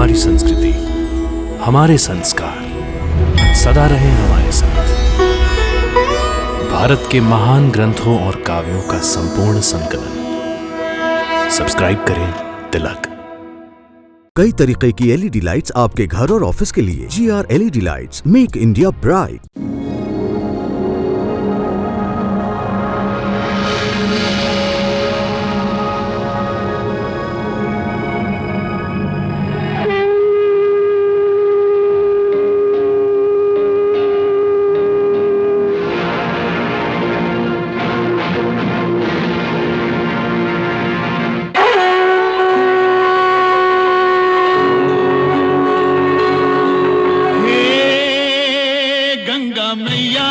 हमारी संस्कृति, हमारे संस्कार सदा रहे हमारे साथ। भारत के महान ग्रंथों और काव्यों का संपूर्ण संकलन। सब्सक्राइब करें तिलक। कई तरीके की एलईडी लाइट्स आपके घर और ऑफिस के लिए। GR LED lights, make India bright. मैया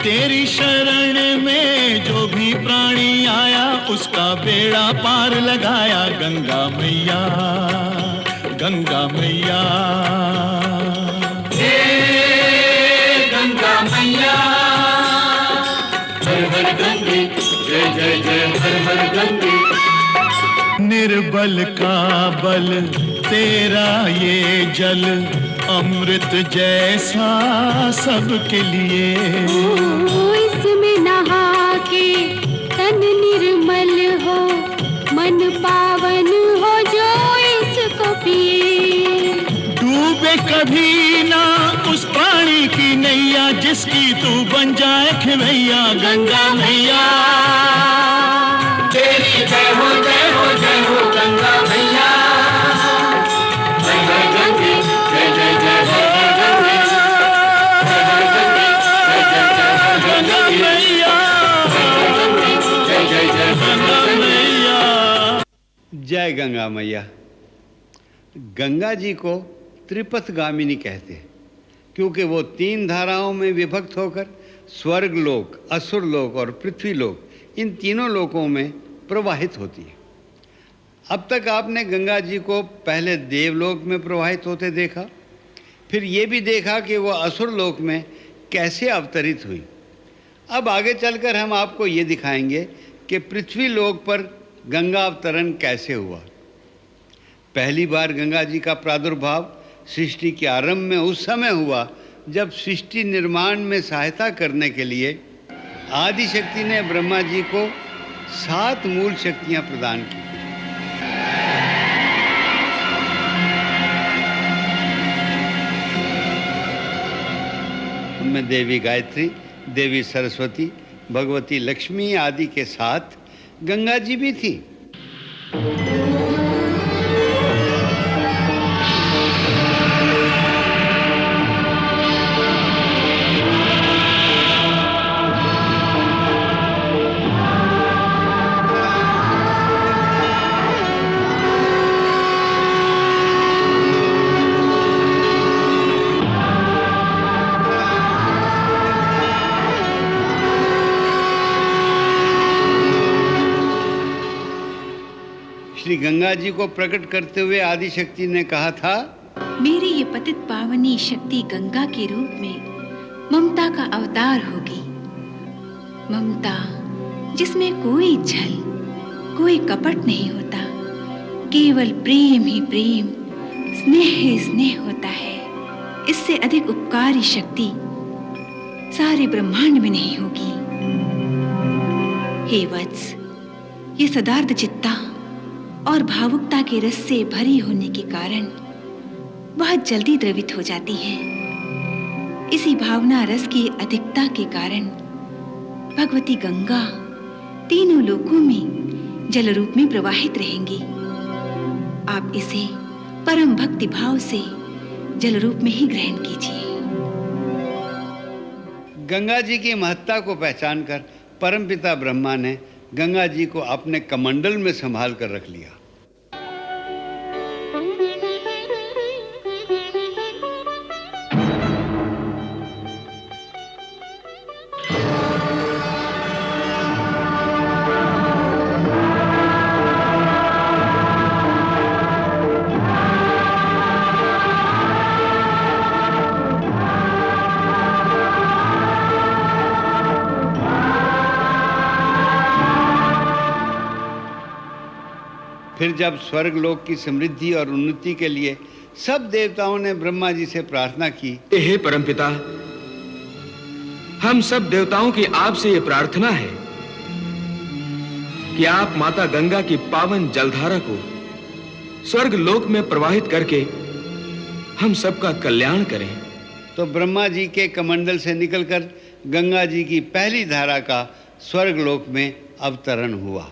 तेरी शरण में जो भी प्राणी आया उसका बेड़ा पार लगाया। गंगा मैया, गंगा मैया, हे गंगा मैया, हर हर गंगे, जय जय जय हर हर गंगे। निर्बल का बल तेरा ये जल, अमृत जैसा सबके लिए। इसमें नहा के तन निर्मल हो, मन पावन हो जो इसको पिए। डूबे कभी ना उस प्राणी की नैया जिसकी तू बन जाए खिवैया। गंगा मैया तेरी जय हो जय हो जय हो गंगा मैया। जय गंगा मैया। गंगा जी को त्रिपथगामिनी कहते हैं क्योंकि वो 3 धाराओं में विभक्त होकर स्वर्ग लोक, असुर लोक और पृथ्वी लोक, इन तीनों लोकों में प्रवाहित होती है। अब तक आपने गंगा जी को पहले देवलोक में प्रवाहित होते देखा, फिर ये भी देखा कि वो असुर लोक में कैसे अवतरित हुई। अब आगे चलकर हम आपको ये दिखाएंगे कि पृथ्वी लोक पर गंगा अवतरण कैसे हुआ। पहली बार गंगा जी का प्रादुर्भाव सृष्टि के आरंभ में उस समय हुआ जब सृष्टि निर्माण में सहायता करने के लिए आदि शक्ति ने ब्रह्मा जी को 7 मूल शक्तियां प्रदान की। उनमें देवी गायत्री, देवी सरस्वती, भगवती लक्ष्मी आदि के साथ गंगा जी भी थी। श्री गंगा जी को प्रकट करते हुए आदि शक्ति ने कहा था, मेरी ये पतित पावनी शक्ति गंगा के रूप में ममता का अवतार होगी। ममता जिसमें कोई छल, कोई कपट नहीं होता, केवल प्रेम ही प्रेम, स्नेह ही स्नेह होता है। इससे अधिक उपकारी शक्ति सारे ब्रह्मांड में नहीं होगी। हे वत्स, ये सदार्थ चित्ता और भावुकता के रस से भरी होने के कारण बहुत जल्दी द्रवित हो जाती है। इसी भावना रस की अधिकता के कारण भगवती गंगा तीनों लोकों में जल रूप में प्रवाहित रहेंगी। आप इसे परम भक्ति भाव से जल रूप में ही ग्रहण कीजिए। गंगा जी की महत्ता को पहचानकर परमपिता ब्रह्मा ने गंगा जी को अपने कमंडल में संभाल कर रख लिया। फिर जब स्वर्गलोक की समृद्धि और उन्नति के लिए सब देवताओं ने ब्रह्मा जी से प्रार्थना की, हे परमपिता, हम सब देवताओं की आपसे ये प्रार्थना है कि आप माता गंगा की पावन जलधारा को स्वर्ग लोक में प्रवाहित करके हम सबका कल्याण करें। तो ब्रह्मा जी के कमंडल से निकलकर गंगा जी की पहली धारा का स्वर्गलोक में अवतरण हुआ।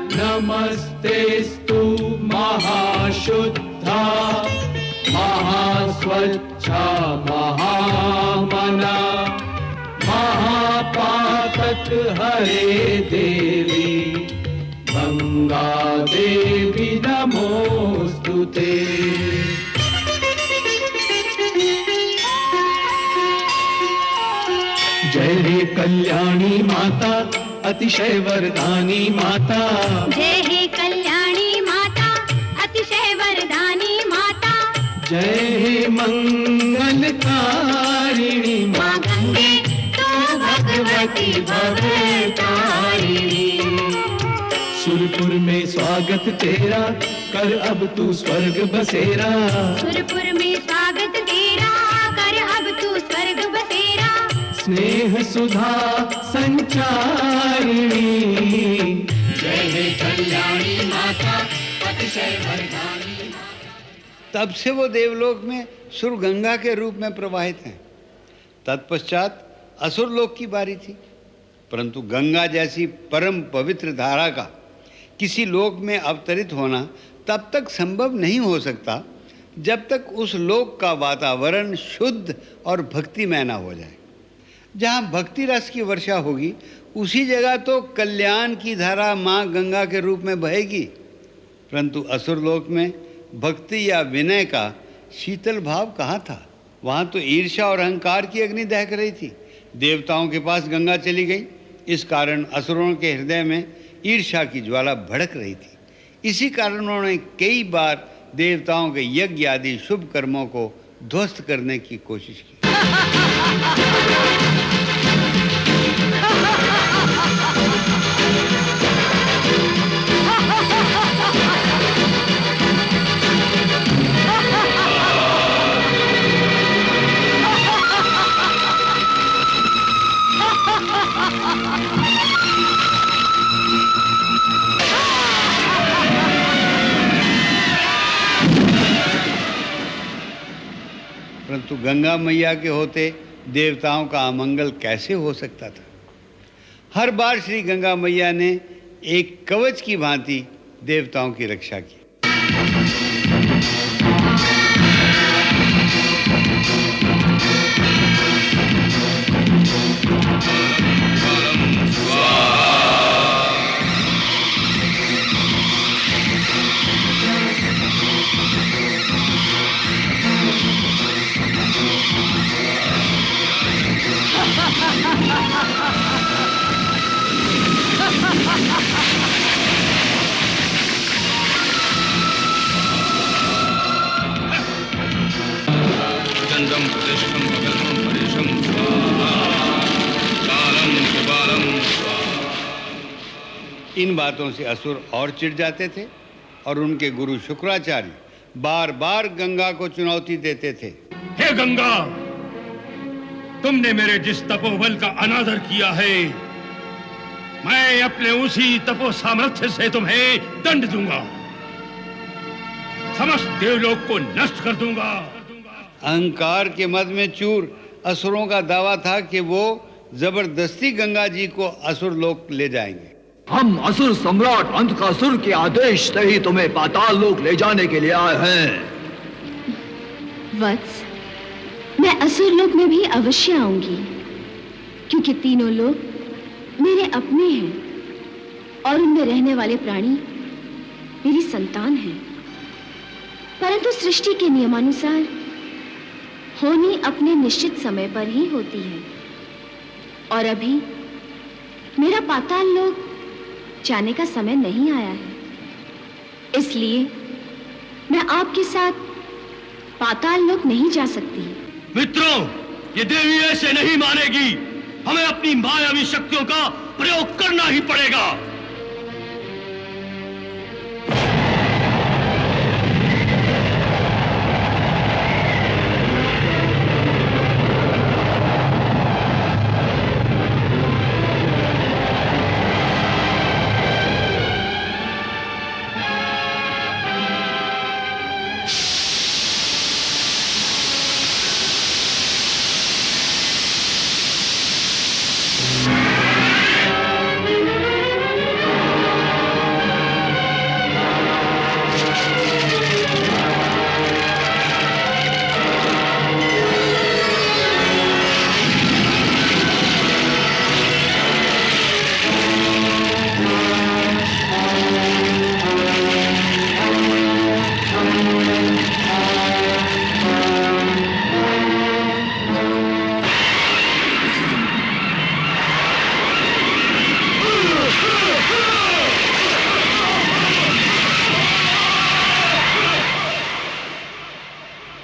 नमस्तेस्तु महाशुद्धा महास्वच्छा महामना महापातक हरे देवी गंगा देवी नमोस्तुते। जय हे कल्याणी माता अतिशय वरदानी माता, जय हे कल्याणी माता अतिशय वरदानी माता, जय हे मंगलकारिणी माँ गंगे तो भगवती भवतारिणी। सुरपुर में स्वागत तेरा, कर अब तू स्वर्ग बसेरा। सुरपुर में स्वागत तेरा, कर अब तू स्वर्ग बसेरा। स्नेह सुधा संचारिणी, जय हे कल्याणी माता अतिशय वरदानी। तब से वो देवलोक में सुर गंगा के रूप में प्रवाहित हैं। तत्पश्चात असुर लोक की बारी थी, परंतु गंगा जैसी परम पवित्र धारा का किसी लोक में अवतरित होना तब तक संभव नहीं हो सकता जब तक उस लोक का वातावरण शुद्ध और भक्तिमय न हो जाए। जहाँ भक्ति रस की वर्षा होगी उसी जगह तो कल्याण की धारा माँ गंगा के रूप में बहेगी, परंतु असुर लोक में भक्ति या विनय का शीतल भाव कहाँ था। वहाँ तो ईर्ष्या और अहंकार की अग्नि दहक रही थी। देवताओं के पास गंगा चली गई, इस कारण असुरों के हृदय में ईर्ष्या की ज्वाला भड़क रही थी। इसी कारण उन्होंने कई बार देवताओं के यज्ञ आदि शुभ कर्मों को ध्वस्त करने की कोशिश की। परंतु गंगा मैया के होते देवताओं का अमंगल कैसे हो सकता था। हर बार श्री गंगा मैया ने एक कवच की भांति देवताओं की रक्षा की। इन बातों से असुर और चिढ़ जाते थे और उनके गुरु शुक्राचार्य बार बार गंगा को चुनौती देते थे। हे गंगा, तुमने मेरे जिस तपोबल का अनादर किया है, मैं अपने उसी तपो सामर्थ्य से तुम्हें दंड दूंगा, समस्त देवलोक को नष्ट कर दूंगा। अहंकार के मद में चूर असुरों का दावा था कि वो जबरदस्ती गंगा जी को असुर लोक ले जाएंगे। हम असुर सम्राट अंधकासुर के आदेश से ही तुम्हें पाताल लोक ले जाने के लिए आए हैं। वत्स, मैं असुर लोक में भी अवश्य आऊंगी, क्योंकि तीनों लोक मेरे अपने हैं और उनमें रहने वाले प्राणी मेरी संतान हैं। परंतु सृष्टि के नियमानुसार होनी अपने निश्चित समय पर ही होती है और अभी मेरा पाताल लोक जाने का समय नहीं आया है। इसलिए मैं आपके साथ पाताल लोक नहीं जा सकती। मित्रों, ये देवी ऐसे नहीं मानेगी। हमें अपनी मायावी शक्तियों का प्रयोग करना ही पड़ेगा।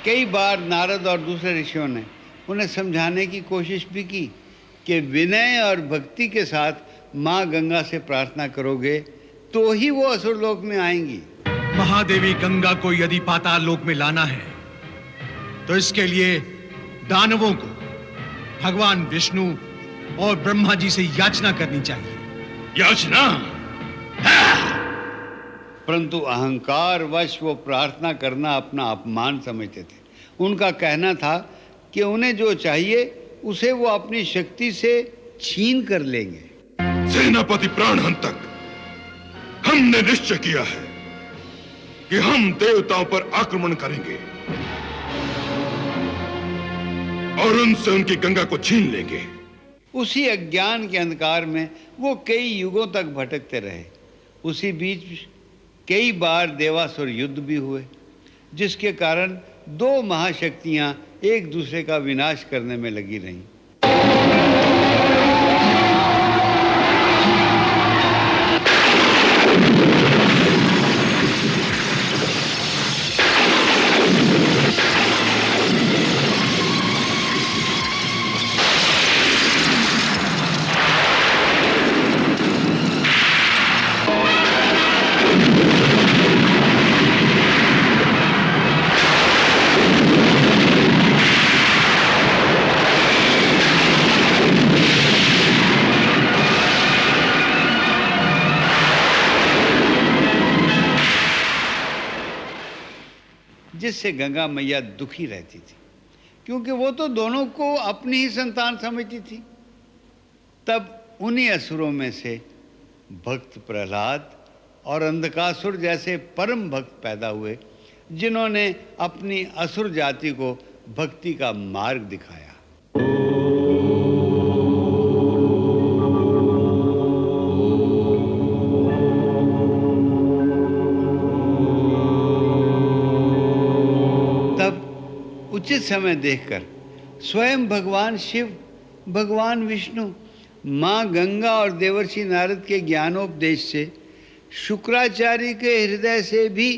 कई बार नारद और दूसरे ऋषियों ने उन्हें समझाने की कोशिश भी की कि विनय और भक्ति के साथ माँ गंगा से प्रार्थना करोगे तो ही वो असुरलोक में आएंगी। महादेवी गंगा को यदि पाताल लोक में लाना है तो इसके लिए दानवों को भगवान विष्णु और ब्रह्मा जी से याचना करनी चाहिए। याचना? परंतु अहंकार वश वो प्रार्थना करना अपना अपमान समझते थे। उनका कहना था कि उन्हें जो चाहिए उसे वो अपनी शक्ति से छीन कर लेंगे। सेनापति प्राणहंतक, हमने निश्चय किया है कि हम देवताओं पर आक्रमण करेंगे और उनसे उनकी गंगा को छीन लेंगे। उसी अज्ञान के अंधकार में वो कई युगों तक भटकते रहे। उसी बीच कई बार देवासुर युद्ध भी हुए, जिसके कारण दो महाशक्तियां एक दूसरे का विनाश करने में लगी रहीं। जिससे गंगा मैया दुखी रहती थी, क्योंकि वो तो दोनों को अपनी ही संतान समझती थी। तब उन्हीं असुरों में से भक्त प्रहलाद और अंधकासुर जैसे परम भक्त पैदा हुए, जिन्होंने अपनी असुर जाति को भक्ति का मार्ग दिखाया। उचित समय देखकर स्वयं भगवान शिव, भगवान विष्णु, माँ गंगा और देवर्षि नारद के ज्ञानोपदेश से शुक्राचार्य के हृदय से भी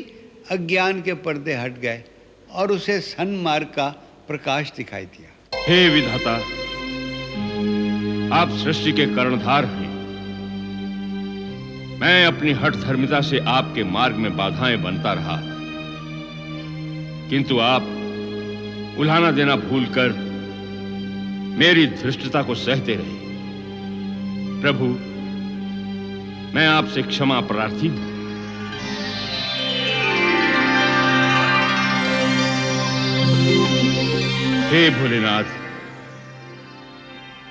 अज्ञान के पर्दे हट गए और उसे सन्मार्ग का प्रकाश दिखाई दिया। हे विधाता, आप सृष्टि के कर्णधार हैं। मैं अपनी हठ धर्मिता से आपके मार्ग में बाधाएं बनता रहा, किंतु आप उल्हाना देना भूलकर मेरी धृष्टता को सहते रहे। प्रभु, मैं आपसे क्षमा प्रार्थी हूं। हे भोलेनाथ,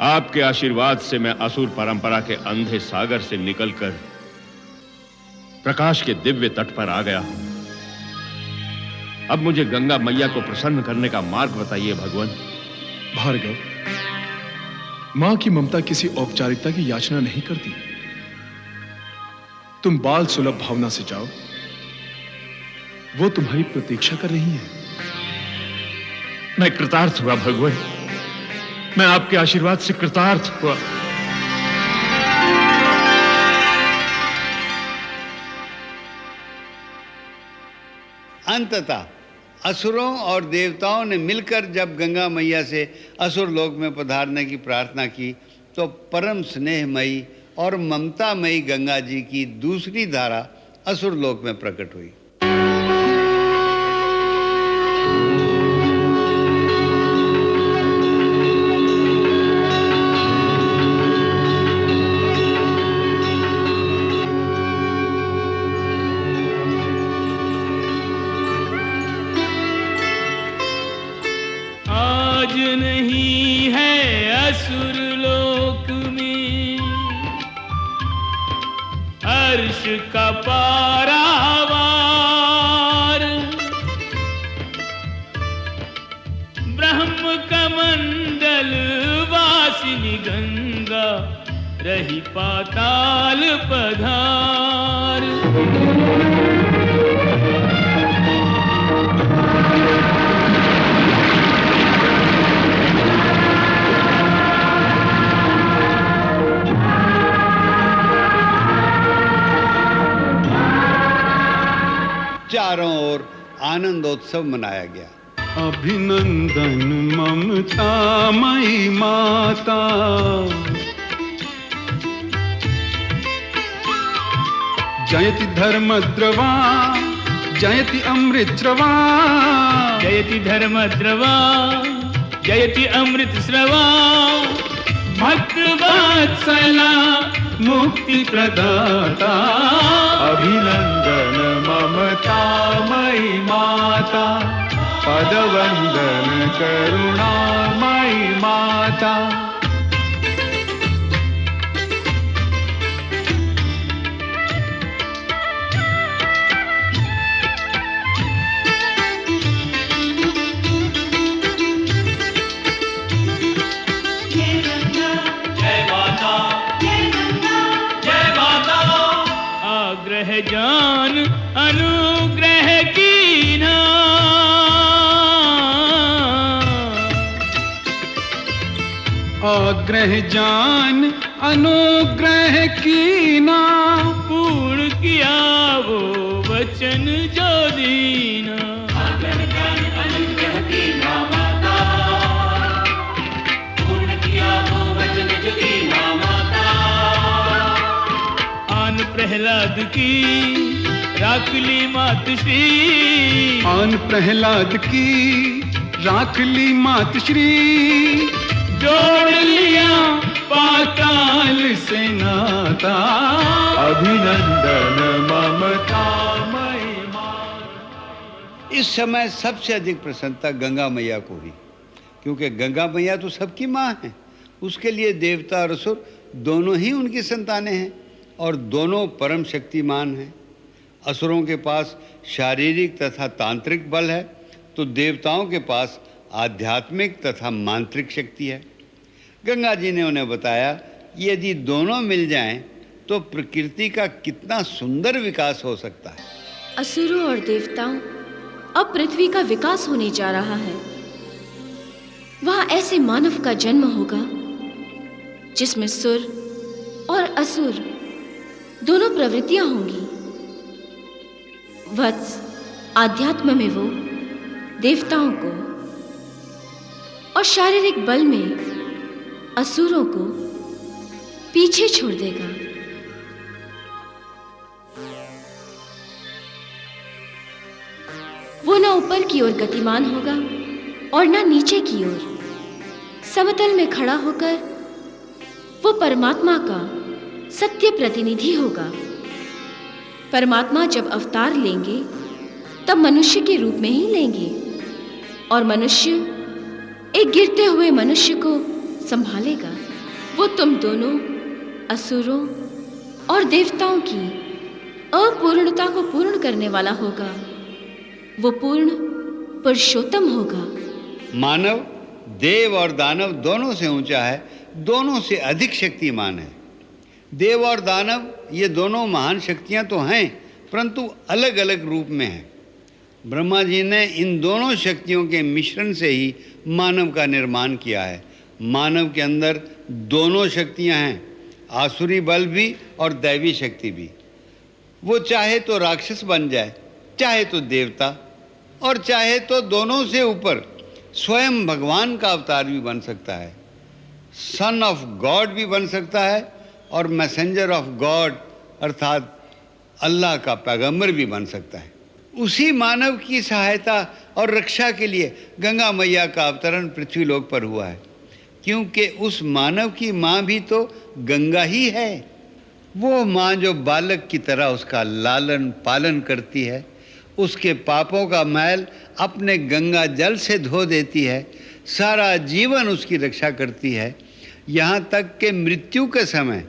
आपके आशीर्वाद से मैं असुर परंपरा के अंधे सागर से निकलकर प्रकाश के दिव्य तट पर आ गया हूं। अब मुझे गंगा मैया को प्रसन्न करने का मार्ग बताइए भगवान। भार्गव, मां की ममता किसी औपचारिकता की याचना नहीं करती। तुम बाल सुलभ भावना से जाओ, वो तुम्हारी प्रतीक्षा कर रही है। मैं कृतार्थ हुआ भगवान, मैं आपके आशीर्वाद से कृतार्थ हुआ। अंततः असुरों और देवताओं ने मिलकर जब गंगा मैया से असुर लोक में पधारने की प्रार्थना की तो परम स्नेहमयी और ममतामयी गंगा जी की दूसरी धारा असुर लोक में प्रकट हुई। आज नहीं है असुर लोक में हर्ष का पारावार, ब्रह्म कमंडल वासिनी गंगा रही पाताल पधार। चारों ओर आनंदोत्सव मनाया गया। अभिनंदन ममतामयी माता, जयति धर्मद्रवा, जयति अमृतस्रवा, जयति धर्मद्रवा, जयति अमृतस्रवा, भक्तवत्सला मुक्ति प्रदाता। अभिनंदन ममतामयी माता, पदवंदन करुणामयी माता। जान अनुग्रह कीना, आग्रह जान अनुग्रह कीना, पूर्ण किया वो वचन जो दीना। आग्रह जान अनुग्रह कीना माता, पूर्ण किया वो वचन जो दीना माता। आन प्रहलाद की राख ली मातश्री, आन प्रहलाद की राख ली मातश्री। जोड़ लिया पाताल से नाता, अभिनंदन ममतामयी माता। इस समय सबसे अधिक प्रसन्नता गंगा मैया को हुई, क्योंकि गंगा मैया तो सबकी माँ है। उसके लिए देवता और असुर दोनों ही उनकी संतानें हैं और दोनों परम शक्तिमान हैं। असुरों के पास शारीरिक तथा तांत्रिक बल है, तो देवताओं के पास आध्यात्मिक तथा मांत्रिक शक्ति है। गंगा जी ने उन्हें बताया यदि दोनों मिल जाएं तो प्रकृति का कितना सुंदर विकास हो सकता है। असुरों और देवताओं, अब पृथ्वी का विकास होने जा रहा है। वहां ऐसे मानव का जन्म होगा जिसमें सुर और असुर दोनों प्रवृत्तियां होंगी। वत्स आध्यात्म में वो देवताओं को और शारीरिक बल में असुरों को पीछे छोड़ देगा। वो ना ऊपर की ओर गतिमान होगा और ना नीचे की ओर। समतल में खड़ा होकर वो परमात्मा का सत्य प्रतिनिधि होगा। परमात्मा जब अवतार लेंगे तब मनुष्य के रूप में ही लेंगे और मनुष्य एक गिरते हुए मनुष्य को संभालेगा। वो तुम दोनों असुरों और देवताओं की अपूर्णता को पूर्ण करने वाला होगा। वो पूर्ण पुरुषोत्तम होगा। मानव देव और दानव दोनों से ऊंचा है, दोनों से अधिक शक्तिमान है। देव और दानव ये दोनों महान शक्तियां तो हैं, परंतु अलग अलग रूप में हैं। ब्रह्मा जी ने इन दोनों शक्तियों के मिश्रण से ही मानव का निर्माण किया है। मानव के अंदर दोनों शक्तियां हैं, आसुरी बल भी और दैवी शक्ति भी। वो चाहे तो राक्षस बन जाए, चाहे तो देवता, और चाहे तो दोनों से ऊपर स्वयं भगवान का अवतार भी बन सकता है। सन ऑफ गॉड भी बन सकता है और मैसेंजर ऑफ गॉड अर्थात अल्लाह का पैगंबर भी बन सकता है। उसी मानव की सहायता और रक्षा के लिए गंगा मैया का अवतरण पृथ्वीलोक पर हुआ है, क्योंकि उस मानव की माँ भी तो गंगा ही है। वो माँ जो बालक की तरह उसका लालन पालन करती है, उसके पापों का मैल अपने गंगा जल से धो देती है, सारा जीवन उसकी रक्षा करती है, यहाँ तक कि मृत्यु के समय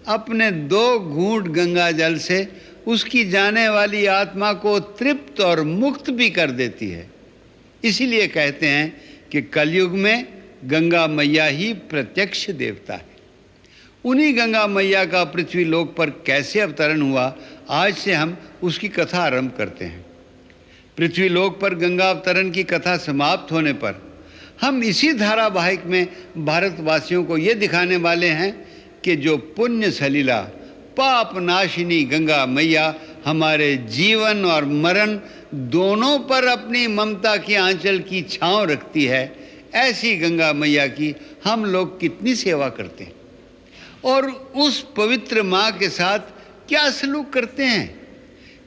अपने 2 घूंट गंगा जल से उसकी जाने वाली आत्मा को तृप्त और मुक्त भी कर देती है। इसीलिए कहते हैं कि कलयुग में गंगा मैया ही प्रत्यक्ष देवता है। उन्हीं गंगा मैया का पृथ्वी लोक पर कैसे अवतरण हुआ, आज से हम उसकी कथा आरंभ करते हैं। पृथ्वी लोक पर गंगा अवतरण की कथा समाप्त होने पर हम इसी धारावाहिक में भारतवासियों को ये दिखाने वाले हैं कि जो पुण्य सलीला पाप नाशिनी गंगा मैया हमारे जीवन और मरण दोनों पर अपनी ममता की आंचल की छांव रखती है, ऐसी गंगा मैया की हम लोग कितनी सेवा करते हैं और उस पवित्र माँ के साथ क्या सलूक करते हैं,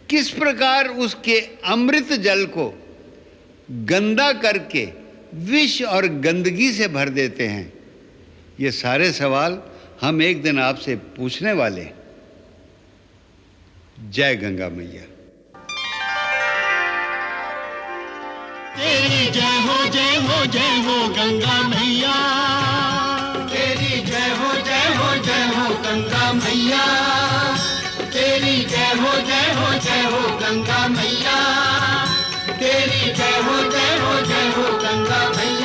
किस प्रकार उसके अमृत जल को गंदा करके विष और गंदगी से भर देते हैं। ये सारे सवाल हम एक दिन आपसे पूछने वाले हैं। जय गंगा मैया। तेरी जय हो जय हो जय हो गंगा मैया, तेरी जय हो जय हो जय हो गंगा मैया, तेरी जय हो जय हो जय हो गंगा मैया, तेरी जय हो जय हो जय हो गंगा मैया।